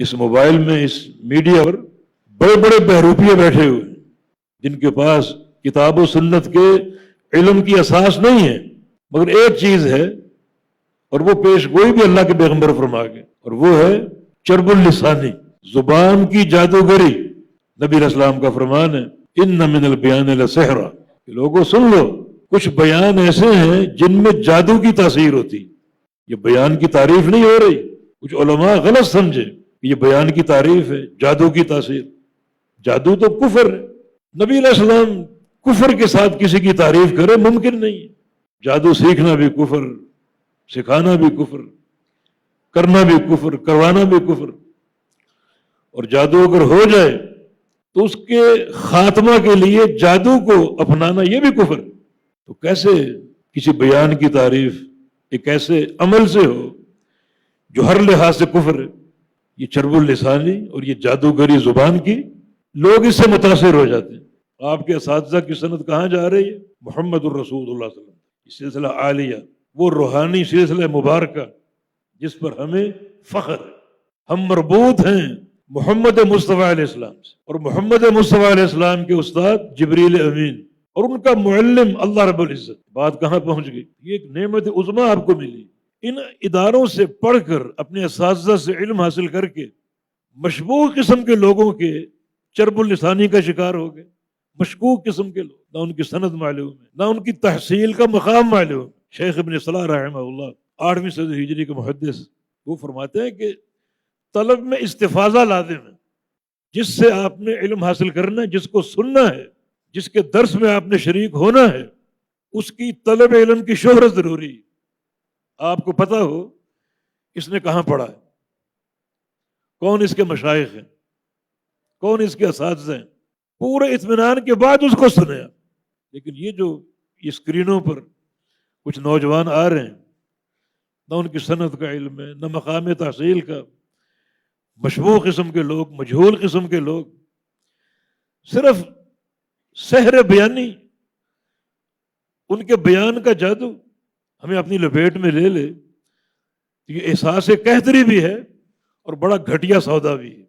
اس mobile میں، اس media پر بڑے بڑے بہروپیے بیٹھے ہوئے ہیں جن کے پاس کتاب و سنت کے علم کی اساس نہیں ہے، مگر ایک چیز ہے اور وہ پیش گوئی بھی اللہ کے پیغمبر فرما گئے، اور وہ ہے چرب اللسانی، زبان کی جادوگری۔ نبی علیہ السلام کا فرمان ہے ان من البیان لسحرا، کہ لوگوں سن لو، کچھ بیان ایسے ہیں جن میں جادو کی تاثیر ہوتی۔ یہ بیان کی تعریف نہیں ہو رہی، کچھ علماء غلط سمجھے کہ یہ بیان کی تعریف ہے، جادو کی تاثیر۔ جادو تو کفر ہے، نبی علیہ السلام کفر کے ساتھ کسی کی تعریف کرے ممکن نہیں ہے۔ جادو سیکھنا بھی کفر، سکھانا بھی کفر، کرنا بھی کفر، کروانا بھی کفر، اور جادو اگر ہو جائے تو اس کے خاتمہ کے لیے جادو کو اپنانا یہ بھی کفر۔ تو کیسے کسی بیان کی تعریف ایک ایسے عمل سے ہو جو ہر لحاظ سے کفر ہے؟ یہ چرب اللسانی اور یہ جادوگری زبان کی، لوگ اس سے متاثر ہو جاتے ہیں۔ آپ کے اساتذہ کی سند کہاں جا رہی ہے؟ محمد الرسول اللہ صلی اللہ علیہ وسلم، یہ سلسلہ عالیہ، وہ روحانی سلسلہ مبارکہ جس پر ہمیں فخر ہے۔ ہم مربوط ہیں محمد مصطفیٰ علیہ السلام سے، اور محمد مصطفیٰ علیہ السلام کے استاد جبریل امین اور ان کا معلم اللہ رب العزت۔ بات کہاں پہنچ گئی؟ یہ ایک نعمت عظمیٰ آپ کو ملی۔ ان اداروں سے پڑھ کر، اپنے اساتذہ سے علم حاصل کر کے، مشبوہ قسم کے لوگوں کے چرب اللسانی کا شکار ہو گئے، مشکوک قسم کے لوگ، نہ ان کی سند معلوم ہے، نہ ان کی تحصیل کا مقام معلوم ہے۔ شیخ ابن صلاح رحمہ اللہ 8ویں صدی ہجری کے محدث، وہ فرماتے ہیں کہ طلب میں استفاضہ لازم ہے۔ جس سے آپ نے علم حاصل کرنا ہے، جس کو سننا ہے، جس کے درس میں آپ نے شریک ہونا ہے، اس کی طلب علم کی شہرت ضروری ہے۔ آپ کو پتہ ہو اس نے کہاں پڑھا ہے، کون اس کے مشائخ ہیں، کون اس کے اساتذہ ہیں، پورے اطمینان کے بعد اس کو سنیں۔ لیکن یہ جو اسکرینوں پر کچھ نوجوان آ رہے ہیں، نہ ان کی سند کا علم ہے، نہ مقام تحصیل کا، مشبوہ قسم کے لوگ، مجہول قسم کے لوگ، صرف سحر بیانی، ان کے بیان کا جادو ہمیں اپنی لپیٹ میں لے لے، یہ احساس قحطری بھی ہے اور بڑا گھٹیا سودا بھی ہے۔